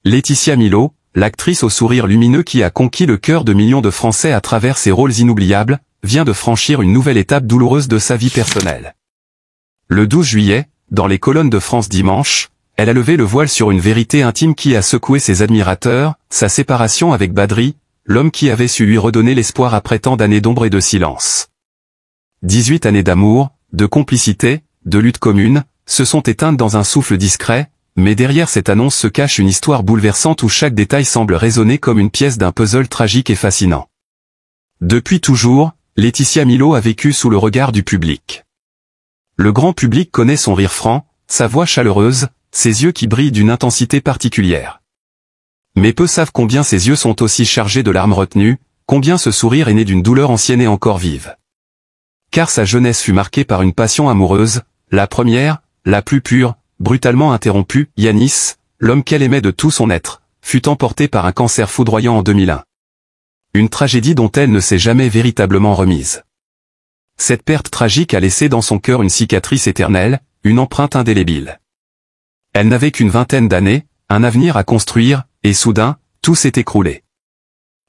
Laetitia Milot, l'actrice au sourire lumineux qui a conquis le cœur de millions de Français à travers ses rôles inoubliables, vient de franchir une nouvelle étape douloureuse de sa vie personnelle. Le 12 juillet, dans les colonnes de France Dimanche, elle a levé le voile sur une vérité intime qui a secoué ses admirateurs, sa séparation avec Badri, l'homme qui avait su lui redonner l'espoir après tant d'années d'ombre et de silence. 18 années d'amour, de complicité, de lutte commune, se sont éteintes dans un souffle discret, mais derrière cette annonce se cache une histoire bouleversante où chaque détail semble résonner comme une pièce d'un puzzle tragique et fascinant. Depuis toujours, Laetitia Milot a vécu sous le regard du public. Le grand public connaît son rire franc, sa voix chaleureuse, ses yeux qui brillent d'une intensité particulière. Mais peu savent combien ses yeux sont aussi chargés de larmes retenues, combien ce sourire est né d'une douleur ancienne et encore vive. Car sa jeunesse fut marquée par une passion amoureuse, la première, la plus pure, brutalement interrompue. Yanis, l'homme qu'elle aimait de tout son être, fut emporté par un cancer foudroyant en 2001. Une tragédie dont elle ne s'est jamais véritablement remise. Cette perte tragique a laissé dans son cœur une cicatrice éternelle, une empreinte indélébile. Elle n'avait qu'une vingtaine d'années, un avenir à construire, et soudain, tout s'est écroulé.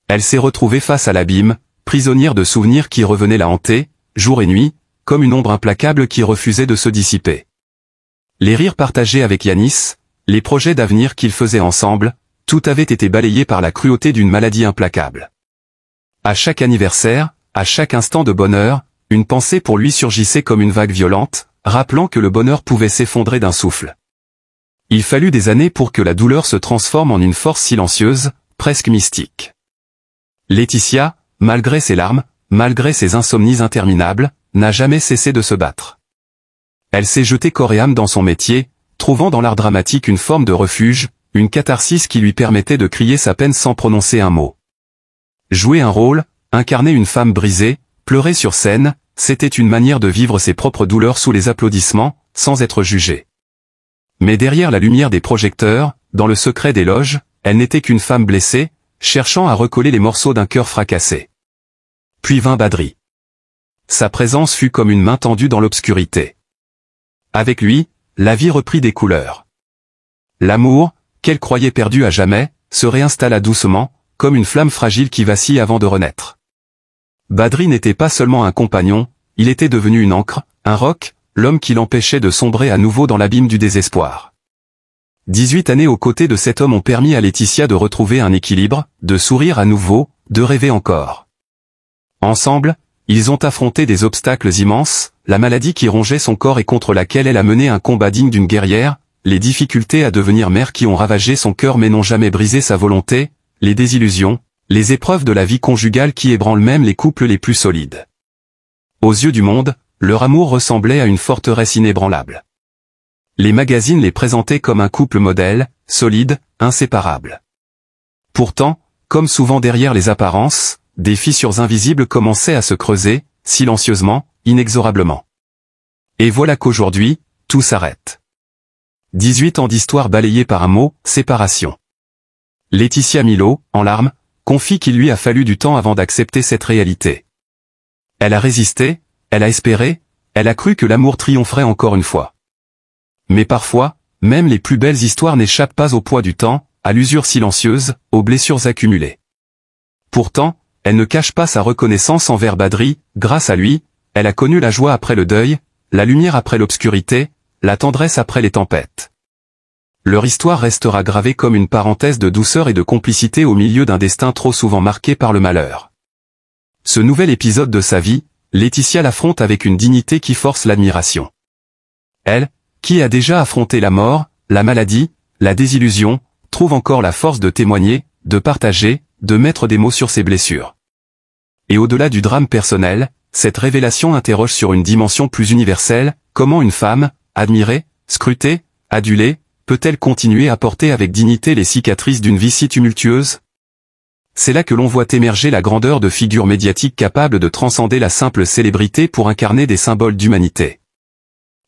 Elle s'est retrouvée face à l'abîme, prisonnière de souvenirs qui revenaient la hanter, jour et nuit, comme une ombre implacable qui refusait de se dissiper. Les rires partagés avec Yanis, les projets d'avenir qu'ils faisaient ensemble, tout avait été balayé par la cruauté d'une maladie implacable. À chaque anniversaire, à chaque instant de bonheur, une pensée pour lui surgissait comme une vague violente, rappelant que le bonheur pouvait s'effondrer d'un souffle. Il fallut des années pour que la douleur se transforme en une force silencieuse, presque mystique. Laetitia, malgré ses larmes, malgré ses insomnies interminables, n'a jamais cessé de se battre. Elle s'est jetée corps et âme dans son métier, trouvant dans l'art dramatique une forme de refuge, une catharsis qui lui permettait de crier sa peine sans prononcer un mot. Jouer un rôle, incarner une femme brisée, pleurer sur scène, c'était une manière de vivre ses propres douleurs sous les applaudissements, sans être jugée. Mais derrière la lumière des projecteurs, dans le secret des loges, elle n'était qu'une femme blessée, cherchant à recoller les morceaux d'un cœur fracassé. Puis vint Badri. Sa présence fut comme une main tendue dans l'obscurité. Avec lui, la vie reprit des couleurs. L'amour, qu'elle croyait perdu à jamais, se réinstalla doucement, comme une flamme fragile qui vacille avant de renaître. Badri n'était pas seulement un compagnon, il était devenu une ancre, un roc, l'homme qui l'empêchait de sombrer à nouveau dans l'abîme du désespoir. 18 années aux côtés de cet homme ont permis à Laetitia de retrouver un équilibre, de sourire à nouveau, de rêver encore. Ensemble, ils ont affronté des obstacles immenses, la maladie qui rongeait son corps et contre laquelle elle a mené un combat digne d'une guerrière, les difficultés à devenir mère qui ont ravagé son cœur mais n'ont jamais brisé sa volonté, les désillusions, les épreuves de la vie conjugale qui ébranlent même les couples les plus solides. Aux yeux du monde, leur amour ressemblait à une forteresse inébranlable. Les magazines les présentaient comme un couple modèle, solide, inséparable. Pourtant, comme souvent derrière les apparences, des fissures invisibles commençaient à se creuser, silencieusement, inexorablement. Et voilà qu'aujourd'hui, tout s'arrête. 18 ans d'histoire balayée par un mot, séparation. Laetitia Milot, en larmes, confie qu'il lui a fallu du temps avant d'accepter cette réalité. Elle a résisté, elle a espéré, elle a cru que l'amour triompherait encore une fois. Mais parfois, même les plus belles histoires n'échappent pas au poids du temps, à l'usure silencieuse, aux blessures accumulées. Pourtant, elle ne cache pas sa reconnaissance envers Badri, grâce à lui, elle a connu la joie après le deuil, la lumière après l'obscurité, la tendresse après les tempêtes. Leur histoire restera gravée comme une parenthèse de douceur et de complicité au milieu d'un destin trop souvent marqué par le malheur. Ce nouvel épisode de sa vie, Laetitia l'affronte avec une dignité qui force l'admiration. Elle, qui a déjà affronté la mort, la maladie, la désillusion, trouve encore la force de témoigner, de partager, de mettre des mots sur ses blessures. Et au-delà du drame personnel, cette révélation interroge sur une dimension plus universelle, comment une femme, admirée, scrutée, adulée, peut-elle continuer à porter avec dignité les cicatrices d'une vie si tumultueuse? C'est là que l'on voit émerger la grandeur de figures médiatiques capables de transcender la simple célébrité pour incarner des symboles d'humanité.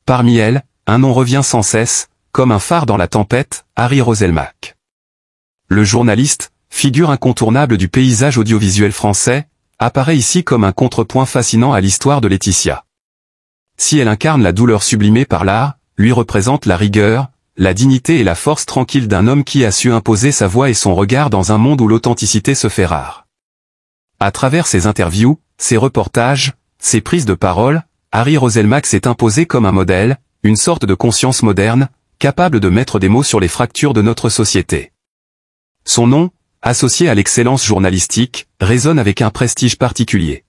Parmi elles, un nom revient sans cesse, comme un phare dans la tempête, Harry Roselmack. Le journaliste, figure incontournable du paysage audiovisuel français, apparaît ici comme un contrepoint fascinant à l'histoire de Laetitia. Si elle incarne la douleur sublimée par l'art, lui représente la rigueur, la dignité et la force tranquille d'un homme qui a su imposer sa voix et son regard dans un monde où l'authenticité se fait rare. À travers ses interviews, ses reportages, ses prises de parole, Harry Roselmack s'est imposé comme un modèle, une sorte de conscience moderne, capable de mettre des mots sur les fractures de notre société. Son nom, associé à l'excellence journalistique, résonne avec un prestige particulier.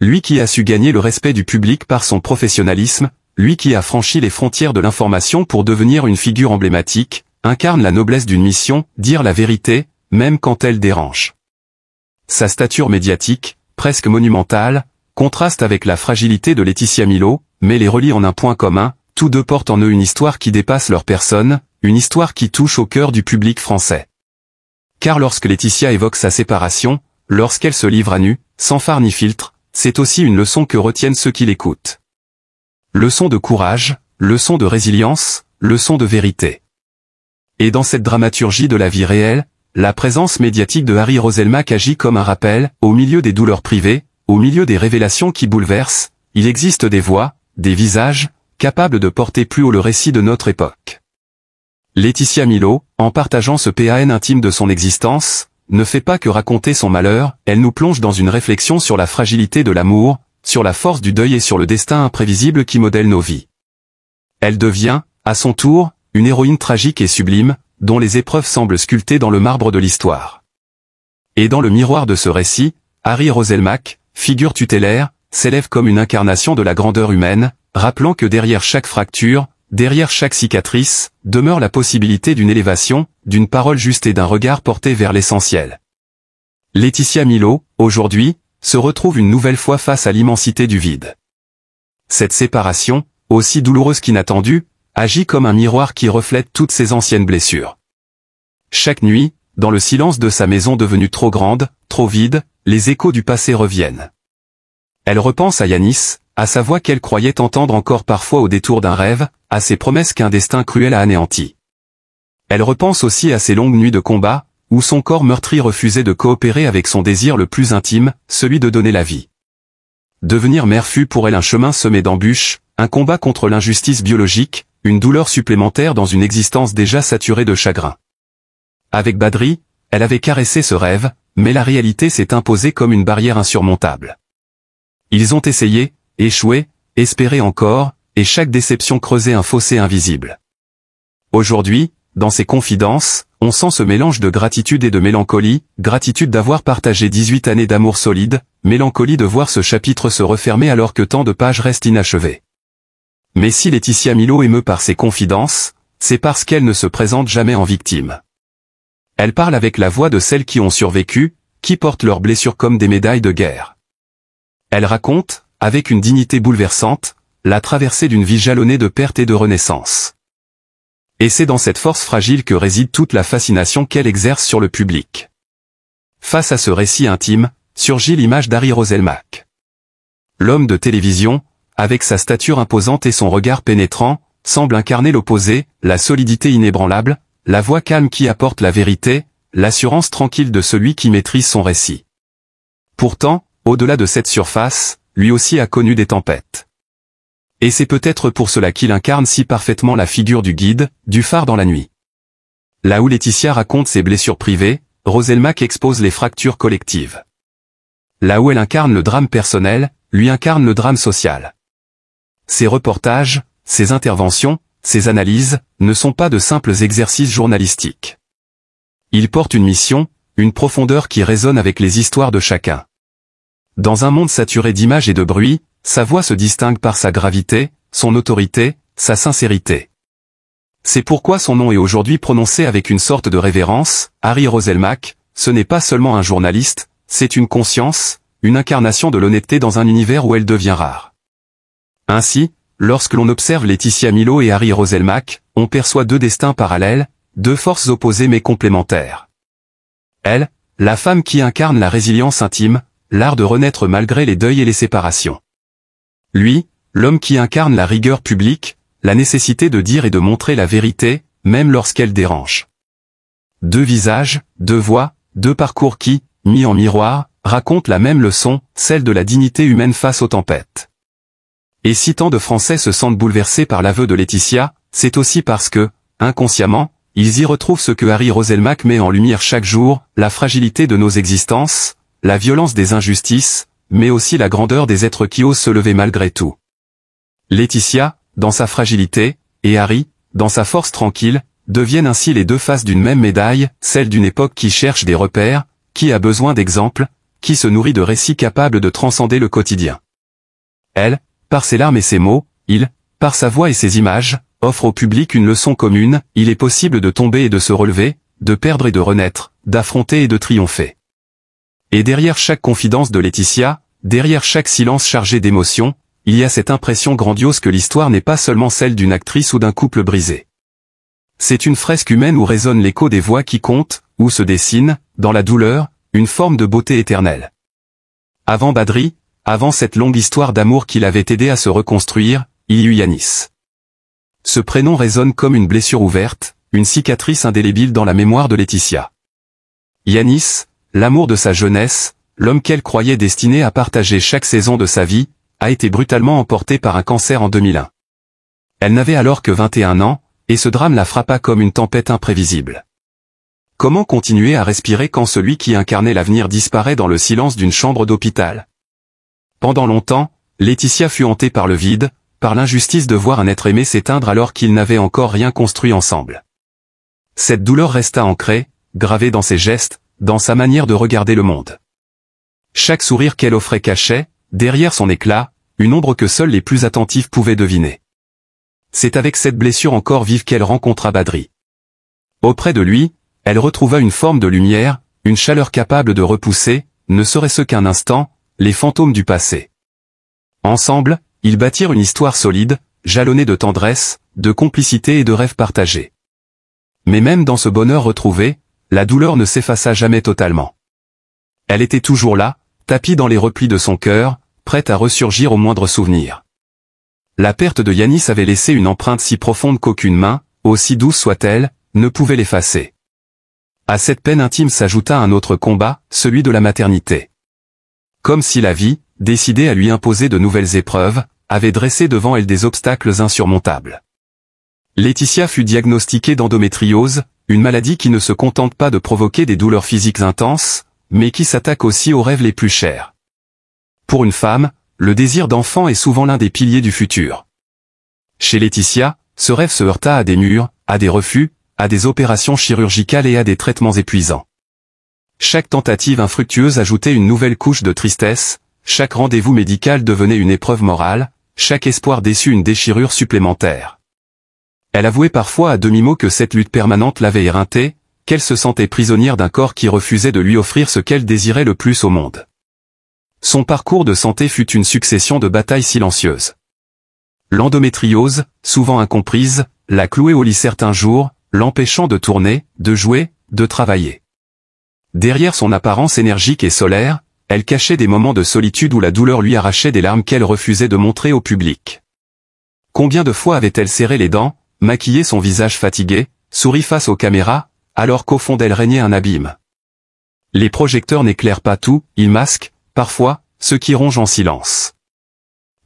Lui qui a su gagner le respect du public par son professionnalisme, lui qui a franchi les frontières de l'information pour devenir une figure emblématique, incarne la noblesse d'une mission, dire la vérité, même quand elle dérange. Sa stature médiatique, presque monumentale, contraste avec la fragilité de Laetitia Milhaud, mais les relie en un point commun, tous deux portent en eux une histoire qui dépasse leur personne, une histoire qui touche au cœur du public français. Car lorsque Laetitia évoque sa séparation, lorsqu'elle se livre à nu, sans phare ni filtre, c'est aussi une leçon que retiennent ceux qui l'écoutent. Leçon de courage, leçon de résilience, leçon de vérité. Et dans cette dramaturgie de la vie réelle, la présence médiatique de Harry Roselmack agit comme un rappel, au milieu des douleurs privées, au milieu des révélations qui bouleversent, il existe des voix, des visages, capables de porter plus haut le récit de notre époque. Laetitia Milhaud, en partageant ce PAN intime de son existence, ne fait pas que raconter son malheur, elle nous plonge dans une réflexion sur la fragilité de l'amour, sur la force du deuil et sur le destin imprévisible qui modèle nos vies. Elle devient, à son tour, une héroïne tragique et sublime, dont les épreuves semblent sculptées dans le marbre de l'histoire. Et dans le miroir de ce récit, Harry Roselmack, figure tutélaire, s'élève comme une incarnation de la grandeur humaine, rappelant que derrière chaque fracture, derrière chaque cicatrice, demeure la possibilité d'une élévation, d'une parole juste et d'un regard porté vers l'essentiel. Laetitia Milhaud, aujourd'hui, se retrouve une nouvelle fois face à l'immensité du vide. Cette séparation, aussi douloureuse qu'inattendue, agit comme un miroir qui reflète toutes ses anciennes blessures. Chaque nuit, dans le silence de sa maison devenue trop grande, trop vide, les échos du passé reviennent. Elle repense à Yanis, à sa voix qu'elle croyait entendre encore parfois au détour d'un rêve, à ses promesses qu'un destin cruel a anéanties. Elle repense aussi à ses longues nuits de combat, où son corps meurtri refusait de coopérer avec son désir le plus intime, celui de donner la vie. Devenir mère fut pour elle un chemin semé d'embûches, un combat contre l'injustice biologique, une douleur supplémentaire dans une existence déjà saturée de chagrin. Avec Badri, elle avait caressé ce rêve, mais la réalité s'est imposée comme une barrière insurmontable. Ils ont essayé, échoué, espéré encore, et chaque déception creusait un fossé invisible. Aujourd'hui, dans ses confidences, on sent ce mélange de gratitude et de mélancolie, gratitude d'avoir partagé 18 années d'amour solide, mélancolie de voir ce chapitre se refermer alors que tant de pages restent inachevées. Mais si Laetitia Milhaud émeut par ses confidences, c'est parce qu'elle ne se présente jamais en victime. Elle parle avec la voix de celles qui ont survécu, qui portent leurs blessures comme des médailles de guerre. Elle raconte, avec une dignité bouleversante, la traversée d'une vie jalonnée de pertes et de renaissance. Et c'est dans cette force fragile que réside toute la fascination qu'elle exerce sur le public. Face à ce récit intime, surgit l'image d'Harry Roselmack. L'homme de télévision, avec sa stature imposante et son regard pénétrant, semble incarner l'opposé, la solidité inébranlable, la voix calme qui apporte la vérité, l'assurance tranquille de celui qui maîtrise son récit. Pourtant, au-delà de cette surface, lui aussi a connu des tempêtes. Et c'est peut-être pour cela qu'il incarne si parfaitement la figure du guide, du phare dans la nuit. Là où Laetitia raconte ses blessures privées, Roselmack expose les fractures collectives. Là où elle incarne le drame personnel, lui incarne le drame social. Ses reportages, ses interventions, ses analyses, ne sont pas de simples exercices journalistiques. Ils portent une mission, une profondeur qui résonne avec les histoires de chacun. Dans un monde saturé d'images et de bruit, sa voix se distingue par sa gravité, son autorité, sa sincérité. C'est pourquoi son nom est aujourd'hui prononcé avec une sorte de révérence. Harry Roselmack, ce n'est pas seulement un journaliste, c'est une conscience, une incarnation de l'honnêteté dans un univers où elle devient rare. Ainsi, lorsque l'on observe Laetitia Milhaud et Harry Roselmack, on perçoit deux destins parallèles, deux forces opposées mais complémentaires. Elle, la femme qui incarne la résilience intime, l'art de renaître malgré les deuils et les séparations. Lui, l'homme qui incarne la rigueur publique, la nécessité de dire et de montrer la vérité, même lorsqu'elle dérange. Deux visages, deux voix, deux parcours qui, mis en miroir, racontent la même leçon, celle de la dignité humaine face aux tempêtes. Et si tant de Français se sentent bouleversés par l'aveu de Laetitia, c'est aussi parce que, inconsciemment, ils y retrouvent ce que Harry Roselmack met en lumière chaque jour, la fragilité de nos existences, la violence des injustices, mais aussi la grandeur des êtres qui osent se lever malgré tout. Laetitia, dans sa fragilité, et Harry, dans sa force tranquille, deviennent ainsi les deux faces d'une même médaille, celle d'une époque qui cherche des repères, qui a besoin d'exemples, qui se nourrit de récits capables de transcender le quotidien. Elle, par ses larmes et ses mots, il, par sa voix et ses images, offre au public une leçon commune, il est possible de tomber et de se relever, de perdre et de renaître, d'affronter et de triompher. Et derrière chaque confidence de Laetitia, derrière chaque silence chargé d'émotions, il y a cette impression grandiose que l'histoire n'est pas seulement celle d'une actrice ou d'un couple brisé. C'est une fresque humaine où résonne l'écho des voix qui comptent, où se dessine, dans la douleur, une forme de beauté éternelle. Avant Badri, avant cette longue histoire d'amour qui l'avait aidé à se reconstruire, il y eut Yanis. Ce prénom résonne comme une blessure ouverte, une cicatrice indélébile dans la mémoire de Laetitia. Yanis, l'amour de sa jeunesse, l'homme qu'elle croyait destiné à partager chaque saison de sa vie, a été brutalement emporté par un cancer en 2001. Elle n'avait alors que 21 ans, et ce drame la frappa comme une tempête imprévisible. Comment continuer à respirer quand celui qui incarnait l'avenir disparaît dans le silence d'une chambre d'hôpital? Pendant longtemps, Laetitia fut hantée par le vide, par l'injustice de voir un être aimé s'éteindre alors qu'ils n'avaient encore rien construit ensemble. Cette douleur resta ancrée, gravée dans ses gestes, dans sa manière de regarder le monde. Chaque sourire qu'elle offrait cachait, derrière son éclat, une ombre que seuls les plus attentifs pouvaient deviner. C'est avec cette blessure encore vive qu'elle rencontra Badri. Auprès de lui, elle retrouva une forme de lumière, une chaleur capable de repousser, ne serait-ce qu'un instant, les fantômes du passé. Ensemble, ils bâtirent une histoire solide, jalonnée de tendresse, de complicité et de rêves partagés. Mais même dans ce bonheur retrouvé, la douleur ne s'effaça jamais totalement. Elle était toujours là, tapie dans les replis de son cœur, prête à ressurgir au moindre souvenir. La perte de Yanis avait laissé une empreinte si profonde qu'aucune main, aussi douce soit-elle, ne pouvait l'effacer. À cette peine intime s'ajouta un autre combat, celui de la maternité. Comme si la vie, décidée à lui imposer de nouvelles épreuves, avait dressé devant elle des obstacles insurmontables. Laetitia fut diagnostiquée d'endométriose, une maladie qui ne se contente pas de provoquer des douleurs physiques intenses, mais qui s'attaque aussi aux rêves les plus chers. Pour une femme, le désir d'enfant est souvent l'un des piliers du futur. Chez Laetitia, ce rêve se heurta à des murs, à des refus, à des opérations chirurgicales et à des traitements épuisants. Chaque tentative infructueuse ajoutait une nouvelle couche de tristesse, chaque rendez-vous médical devenait une épreuve morale, chaque espoir déçu une déchirure supplémentaire. Elle avouait parfois à demi-mot que cette lutte permanente l'avait éreintée, qu'elle se sentait prisonnière d'un corps qui refusait de lui offrir ce qu'elle désirait le plus au monde. Son parcours de santé fut une succession de batailles silencieuses. L'endométriose, souvent incomprise, la clouait au lit certains jours, l'empêchant de tourner, de jouer, de travailler. Derrière son apparence énergique et solaire, elle cachait des moments de solitude où la douleur lui arrachait des larmes qu'elle refusait de montrer au public. Combien de fois avait-elle serré les dents, maquillé son visage fatigué, souri face aux caméras, alors qu'au fond d'elle régnait un abîme. Les projecteurs n'éclairent pas tout, ils masquent, parfois, ce qui ronge en silence.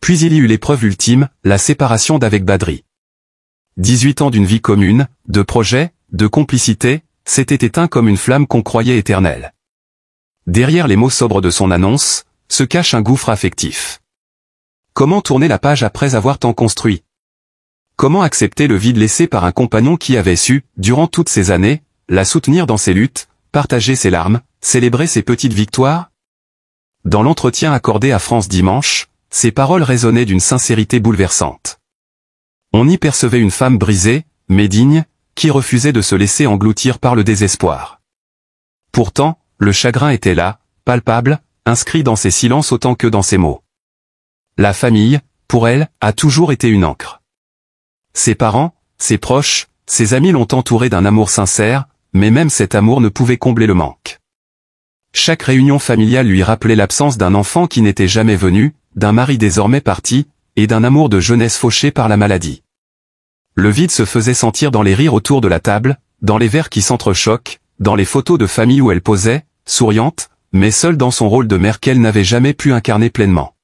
Puis il y eut l'épreuve ultime, la séparation d'avec Badri. 18 ans d'une vie commune, de projets, de complicité, s'était éteint comme une flamme qu'on croyait éternelle. Derrière les mots sobres de son annonce, se cache un gouffre affectif. Comment tourner la page après avoir tant construit? Comment accepter le vide laissé par un compagnon qui avait su, durant toutes ces années, la soutenir dans ses luttes, partager ses larmes, célébrer ses petites victoires? Dans l'entretien accordé à France Dimanche, ses paroles résonnaient d'une sincérité bouleversante. On y percevait une femme brisée, mais digne, qui refusait de se laisser engloutir par le désespoir. Pourtant, le chagrin était là, palpable, inscrit dans ses silences autant que dans ses mots. La famille, pour elle, a toujours été une ancre. Ses parents, ses proches, ses amis l'ont entourée d'un amour sincère, mais même cet amour ne pouvait combler le manque. Chaque réunion familiale lui rappelait l'absence d'un enfant qui n'était jamais venu, d'un mari désormais parti, et d'un amour de jeunesse fauché par la maladie. Le vide se faisait sentir dans les rires autour de la table, dans les verres qui s'entrechoquent, dans les photos de famille où elle posait, souriante, mais seule dans son rôle de mère qu'elle n'avait jamais pu incarner pleinement.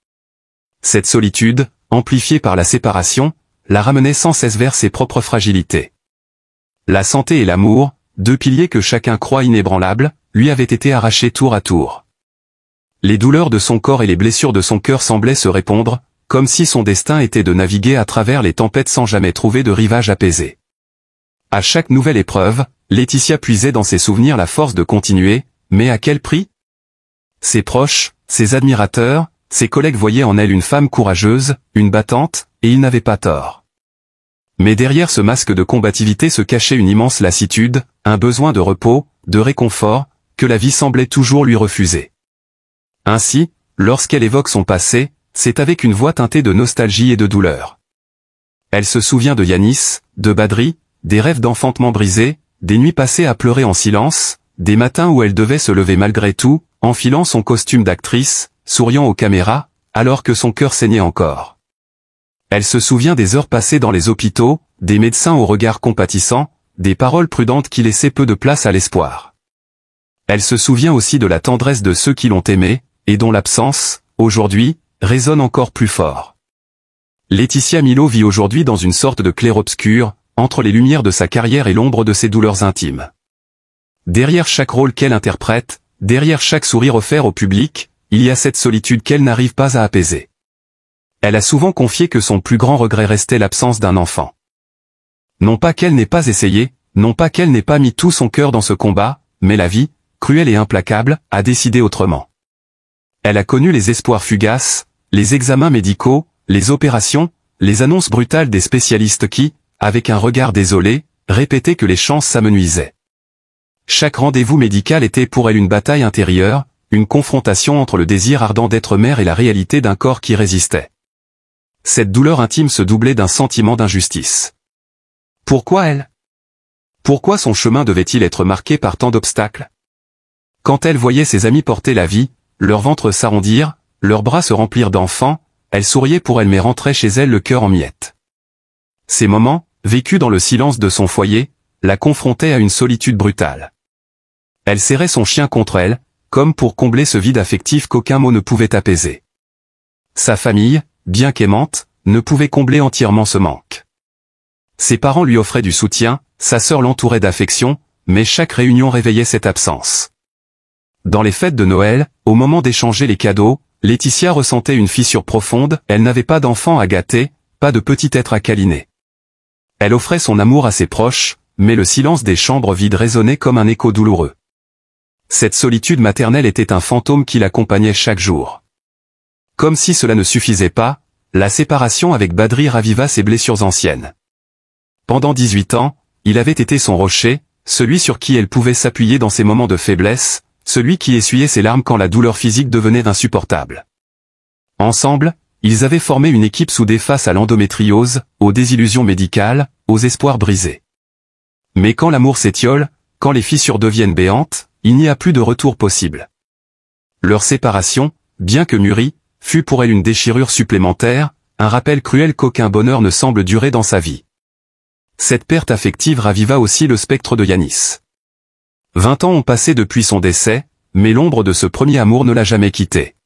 Cette solitude, amplifiée par la séparation, la ramenait sans cesse vers ses propres fragilités. La santé et l'amour, deux piliers que chacun croit inébranlables, lui avaient été arrachés tour à tour. Les douleurs de son corps et les blessures de son cœur semblaient se répondre, comme si son destin était de naviguer à travers les tempêtes sans jamais trouver de rivage apaisé. À chaque nouvelle épreuve, Laetitia puisait dans ses souvenirs la force de continuer, mais à quel prix? Ses proches, ses admirateurs, ses collègues voyaient en elle une femme courageuse, une battante, et ils n'avaient pas tort. Mais derrière ce masque de combativité se cachait une immense lassitude, un besoin de repos, de réconfort, que la vie semblait toujours lui refuser. Ainsi, lorsqu'elle évoque son passé, c'est avec une voix teintée de nostalgie et de douleur. Elle se souvient de Yanis, de Badri, des rêves d'enfantement brisés, des nuits passées à pleurer en silence, des matins où elle devait se lever malgré tout, enfilant son costume d'actrice, souriant aux caméras, alors que son cœur saignait encore. Elle se souvient des heures passées dans les hôpitaux, des médecins au regard compatissant, des paroles prudentes qui laissaient peu de place à l'espoir. Elle se souvient aussi de la tendresse de ceux qui l'ont aimée, et dont l'absence, aujourd'hui, résonne encore plus fort. Laetitia Milo vit aujourd'hui dans une sorte de clair-obscur, entre les lumières de sa carrière et l'ombre de ses douleurs intimes. Derrière chaque rôle qu'elle interprète, derrière chaque sourire offert au public, il y a cette solitude qu'elle n'arrive pas à apaiser. Elle a souvent confié que son plus grand regret restait l'absence d'un enfant. Non pas qu'elle n'ait pas essayé, non pas qu'elle n'ait pas mis tout son cœur dans ce combat, mais la vie, cruelle et implacable, a décidé autrement. Elle a connu les espoirs fugaces, les examens médicaux, les opérations, les annonces brutales des spécialistes qui, avec un regard désolé, répétaient que les chances s'amenuisaient. Chaque rendez-vous médical était pour elle une bataille intérieure, une confrontation entre le désir ardent d'être mère et la réalité d'un corps qui résistait. Cette douleur intime se doublait d'un sentiment d'injustice. Pourquoi elle? Pourquoi son chemin devait-il être marqué par tant d'obstacles? Quand elle voyait ses amis porter la vie, leur ventre s'arrondir, leurs bras se remplir d'enfants, elle souriait pour elle mais rentrait chez elle le cœur en miettes. Ces moments, vécus dans le silence de son foyer, la confrontaient à une solitude brutale. Elle serrait son chien contre elle, comme pour combler ce vide affectif qu'aucun mot ne pouvait apaiser. Sa famille, bien qu'aimante, ne pouvait combler entièrement ce manque. Ses parents lui offraient du soutien, sa sœur l'entourait d'affection, mais chaque réunion réveillait cette absence. Dans les fêtes de Noël, au moment d'échanger les cadeaux, Laetitia ressentait une fissure profonde, elle n'avait pas d'enfant à gâter, pas de petit être à câliner. Elle offrait son amour à ses proches, mais le silence des chambres vides résonnait comme un écho douloureux. Cette solitude maternelle était un fantôme qui l'accompagnait chaque jour. Comme si cela ne suffisait pas, la séparation avec Badri raviva ses blessures anciennes. Pendant 18 ans, il avait été son rocher, celui sur qui elle pouvait s'appuyer dans ses moments de faiblesse, celui qui essuyait ses larmes quand la douleur physique devenait insupportable. Ensemble, ils avaient formé une équipe soudée face à l'endométriose, aux désillusions médicales, aux espoirs brisés. Mais quand l'amour s'étiole, quand les fissures deviennent béantes, il n'y a plus de retour possible. Leur séparation, bien que mûrie, fut pour elle une déchirure supplémentaire, un rappel cruel qu'aucun bonheur ne semble durer dans sa vie. Cette perte affective raviva aussi le spectre de Yanis. 20 ans ont passé depuis son décès, mais l'ombre de ce premier amour ne l'a jamais quitté.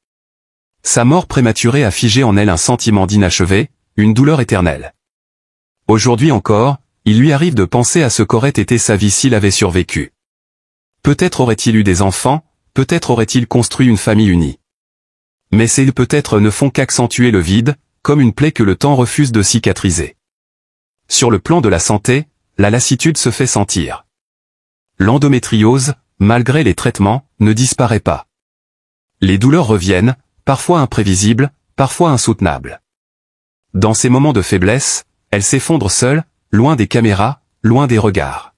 Sa mort prématurée a figé en elle un sentiment d'inachevé, une douleur éternelle. Aujourd'hui encore, il lui arrive de penser à ce qu'aurait été sa vie s'il avait survécu. Peut-être aurait-il eu des enfants, peut-être aurait-il construit une famille unie. Mais ces peut-être ne font qu'accentuer le vide, comme une plaie que le temps refuse de cicatriser. Sur le plan de la santé, la lassitude se fait sentir. L'endométriose, malgré les traitements, ne disparaît pas. Les douleurs reviennent, parfois imprévisibles, parfois insoutenables. Dans ces moments de faiblesse, elle s'effondre seule, loin des caméras, loin des regards.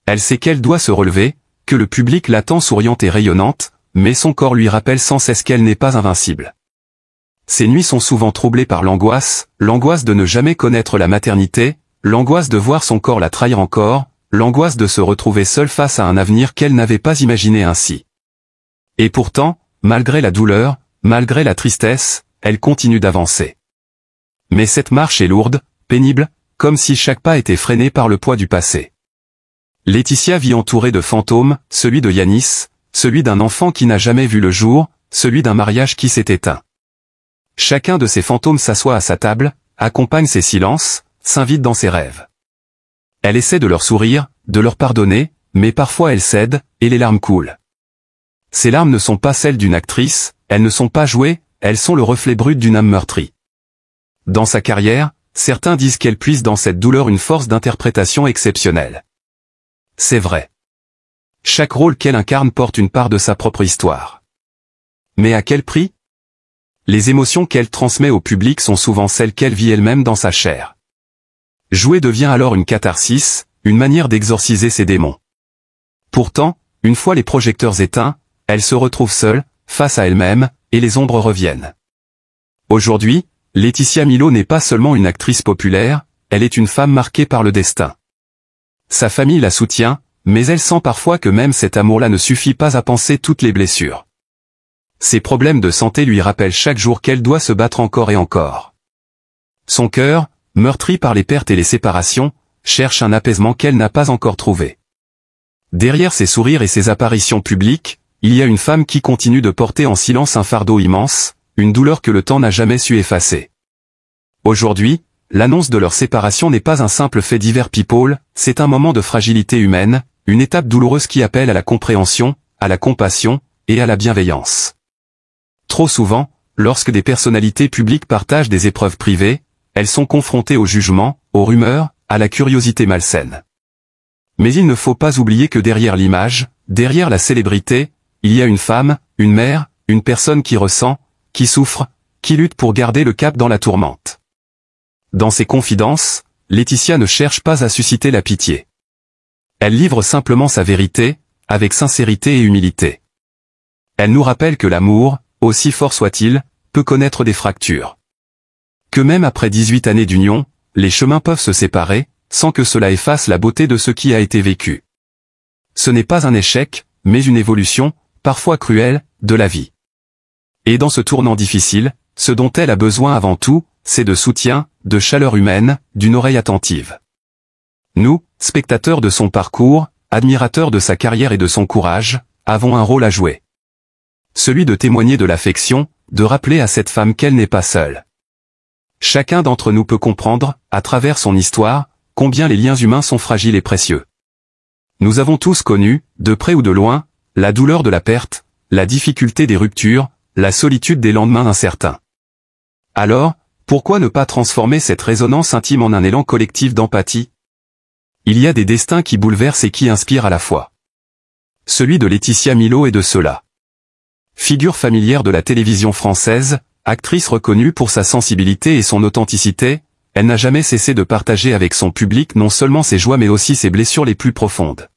Elle sait qu'elle doit se relever, que le public l'attend souriante et rayonnante, mais son corps lui rappelle sans cesse qu'elle n'est pas invincible. Ses nuits sont souvent troublées par l'angoisse de ne jamais connaître la maternité, l'angoisse de voir son corps la trahir encore, l'angoisse de se retrouver seule face à un avenir qu'elle n'avait pas imaginé ainsi. Et pourtant, malgré la douleur, malgré la tristesse, elle continue d'avancer. Mais cette marche est lourde, pénible, comme si chaque pas était freiné par le poids du passé. Laetitia vit entourée de fantômes, celui de Yanis, celui d'un enfant qui n'a jamais vu le jour, celui d'un mariage qui s'est éteint. Chacun de ces fantômes s'assoit à sa table, accompagne ses silences, s'invite dans ses rêves. Elle essaie de leur sourire, de leur pardonner, mais parfois elle cède, et les larmes coulent. Ces larmes ne sont pas celles d'une actrice, elles ne sont pas jouées, elles sont le reflet brut d'une âme meurtrie. Dans sa carrière, certains disent qu'elle puise dans cette douleur une force d'interprétation exceptionnelle. C'est vrai. Chaque rôle qu'elle incarne porte une part de sa propre histoire. Mais à quel prix? Les émotions qu'elle transmet au public sont souvent celles qu'elle vit elle-même dans sa chair. Jouer devient alors une catharsis, une manière d'exorciser ses démons. Pourtant, une fois les projecteurs éteints, elle se retrouve seule, face à elle-même, et les ombres reviennent. Aujourd'hui, Laetitia Milhaud n'est pas seulement une actrice populaire, elle est une femme marquée par le destin. Sa famille la soutient, mais elle sent parfois que même cet amour-là ne suffit pas à panser toutes les blessures. Ses problèmes de santé lui rappellent chaque jour qu'elle doit se battre encore et encore. Son cœur, meurtri par les pertes et les séparations, cherche un apaisement qu'elle n'a pas encore trouvé. Derrière ses sourires et ses apparitions publiques, il y a une femme qui continue de porter en silence un fardeau immense, une douleur que le temps n'a jamais su effacer. Aujourd'hui, l'annonce de leur séparation n'est pas un simple fait divers people, c'est un moment de fragilité humaine, une étape douloureuse qui appelle à la compréhension, à la compassion, et à la bienveillance. Trop souvent, lorsque des personnalités publiques partagent des épreuves privées, elles sont confrontées au jugement, aux rumeurs, à la curiosité malsaine. Mais il ne faut pas oublier que derrière l'image, derrière la célébrité, il y a une femme, une mère, une personne qui ressent, qui souffre, qui lutte pour garder le cap dans la tourmente. Dans ses confidences, Laetitia ne cherche pas à susciter la pitié. Elle livre simplement sa vérité, avec sincérité et humilité. Elle nous rappelle que l'amour, aussi fort soit-il, peut connaître des fractures. Que même après 18 années d'union, les chemins peuvent se séparer, sans que cela efface la beauté de ce qui a été vécu. Ce n'est pas un échec, mais une évolution, parfois cruelle, de la vie. Et dans ce tournant difficile, ce dont elle a besoin avant tout, c'est de soutien, de chaleur humaine, d'une oreille attentive. Nous, spectateurs de son parcours, admirateurs de sa carrière et de son courage, avons un rôle à jouer. Celui de témoigner de l'affection, de rappeler à cette femme qu'elle n'est pas seule. Chacun d'entre nous peut comprendre, à travers son histoire, combien les liens humains sont fragiles et précieux. Nous avons tous connu, de près ou de loin, la douleur de la perte, la difficulté des ruptures, la solitude des lendemains incertains. Alors, pourquoi ne pas transformer cette résonance intime en un élan collectif d'empathie? Il y a des destins qui bouleversent et qui inspirent à la fois. Celui de Laetitia Milhaud est de ceux-là. Figure familière de la télévision française, actrice reconnue pour sa sensibilité et son authenticité, elle n'a jamais cessé de partager avec son public non seulement ses joies mais aussi ses blessures les plus profondes.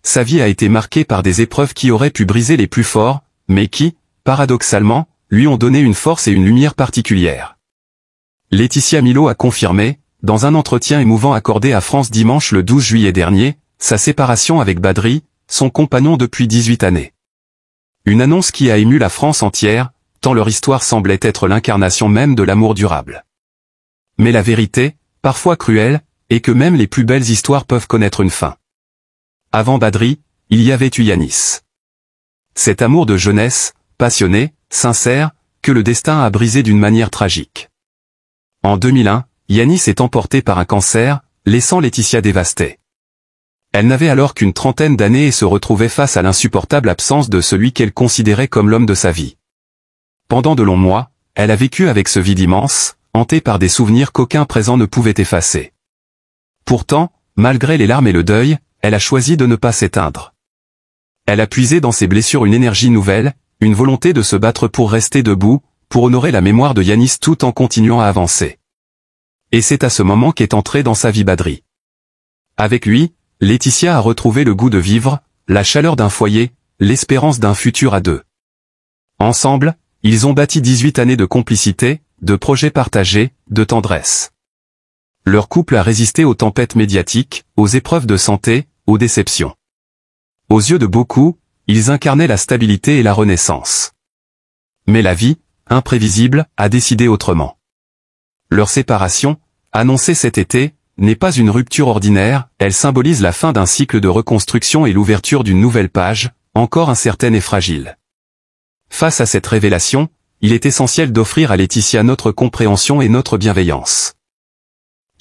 Sa vie a été marquée par des épreuves qui auraient pu briser les plus forts, mais qui, paradoxalement, lui ont donné une force et une lumière particulières. Laetitia Milhaud a confirmé, dans un entretien émouvant accordé à France dimanche le 12 juillet dernier, sa séparation avec Badri, son compagnon depuis 18 années. Une annonce qui a ému la France entière, tant leur histoire semblait être l'incarnation même de l'amour durable. Mais la vérité, parfois cruelle, est que même les plus belles histoires peuvent connaître une fin. Avant Badri, il y avait eu Yanis. Cet amour de jeunesse, passionné, sincère, que le destin a brisé d'une manière tragique. En 2001, Yanis est emporté par un cancer, laissant Laetitia dévastée. Elle n'avait alors qu'une trentaine d'années et se retrouvait face à l'insupportable absence de celui qu'elle considérait comme l'homme de sa vie. Pendant de longs mois, elle a vécu avec ce vide immense, hantée par des souvenirs qu'aucun présent ne pouvait effacer. Pourtant, malgré les larmes et le deuil, elle a choisi de ne pas s'éteindre. Elle a puisé dans ses blessures une énergie nouvelle, une volonté de se battre pour rester debout, pour honorer la mémoire de Yanis tout en continuant à avancer. Et c'est à ce moment qu'est entré dans sa vie Badri. Avec lui, Laetitia a retrouvé le goût de vivre, la chaleur d'un foyer, l'espérance d'un futur à deux. Ensemble, ils ont bâti 18 années de complicité, de projets partagés, de tendresse. Leur couple a résisté aux tempêtes médiatiques, aux épreuves de santé, aux déceptions. Aux yeux de beaucoup, ils incarnaient la stabilité et la renaissance. Mais la vie, imprévisible, a décidé autrement. Leur séparation, annoncée cet été, n'est pas une rupture ordinaire, elle symbolise la fin d'un cycle de reconstruction et l'ouverture d'une nouvelle page, encore incertaine et fragile. Face à cette révélation, il est essentiel d'offrir à Laetitia notre compréhension et notre bienveillance.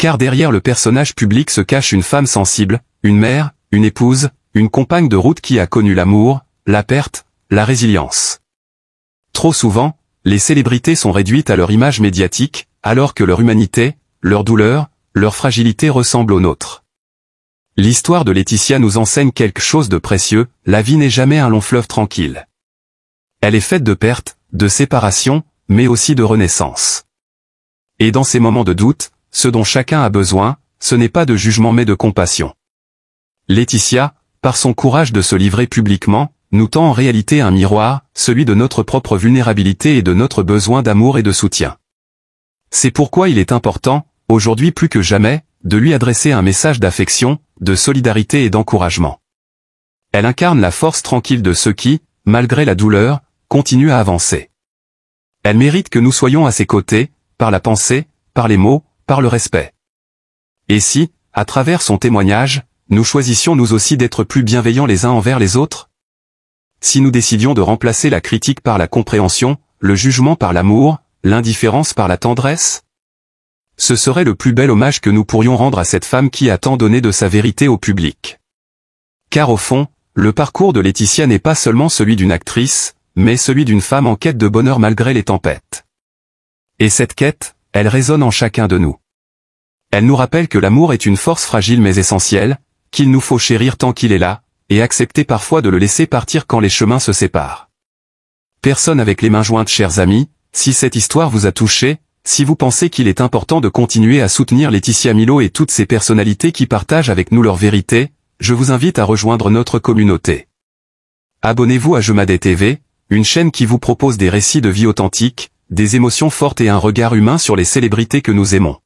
Car derrière le personnage public se cache une femme sensible, une mère, une épouse, une compagne de route qui a connu l'amour, la perte, la résilience. Trop souvent, les célébrités sont réduites à leur image médiatique, alors que leur humanité, leur douleur, leur fragilité ressemblent aux nôtres. L'histoire de Laetitia nous enseigne quelque chose de précieux, la vie n'est jamais un long fleuve tranquille. Elle est faite de pertes, de séparations, mais aussi de renaissance. Et dans ces moments de doute, ce dont chacun a besoin, ce n'est pas de jugement mais de compassion. Laetitia, par son courage de se livrer publiquement, nous tend en réalité un miroir, celui de notre propre vulnérabilité et de notre besoin d'amour et de soutien. C'est pourquoi il est important, aujourd'hui plus que jamais, de lui adresser un message d'affection, de solidarité et d'encouragement. Elle incarne la force tranquille de ceux qui, malgré la douleur, continuent à avancer. Elle mérite que nous soyons à ses côtés, par la pensée, par les mots, par le respect. Et si, à travers son témoignage, nous choisissions nous aussi d'être plus bienveillants les uns envers les autres? Si nous décidions de remplacer la critique par la compréhension, le jugement par l'amour, l'indifférence par la tendresse? Ce serait le plus bel hommage que nous pourrions rendre à cette femme qui a tant donné de sa vérité au public. Car au fond, le parcours de Laetitia n'est pas seulement celui d'une actrice, mais celui d'une femme en quête de bonheur malgré les tempêtes. Et cette quête, elle résonne en chacun de nous. Elle nous rappelle que l'amour est une force fragile mais essentielle, qu'il nous faut chérir tant qu'il est là, et accepter parfois de le laisser partir quand les chemins se séparent. Personne avec les mains jointes, chers amis, si cette histoire vous a touché, si vous pensez qu'il est important de continuer à soutenir Laetitia Milo et toutes ces personnalités qui partagent avec nous leur vérité, je vous invite à rejoindre notre communauté. Abonnez-vous à Jemadé TV, une chaîne qui vous propose des récits de vie authentiques, des émotions fortes et un regard humain sur les célébrités que nous aimons.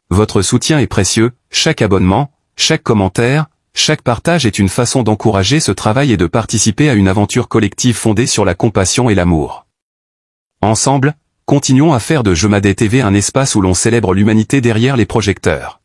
Votre soutien est précieux, chaque abonnement, chaque commentaire, chaque partage est une façon d'encourager ce travail et de participer à une aventure collective fondée sur la compassion et l'amour. Ensemble, continuons à faire de Jemadé TV un espace où l'on célèbre l'humanité derrière les projecteurs.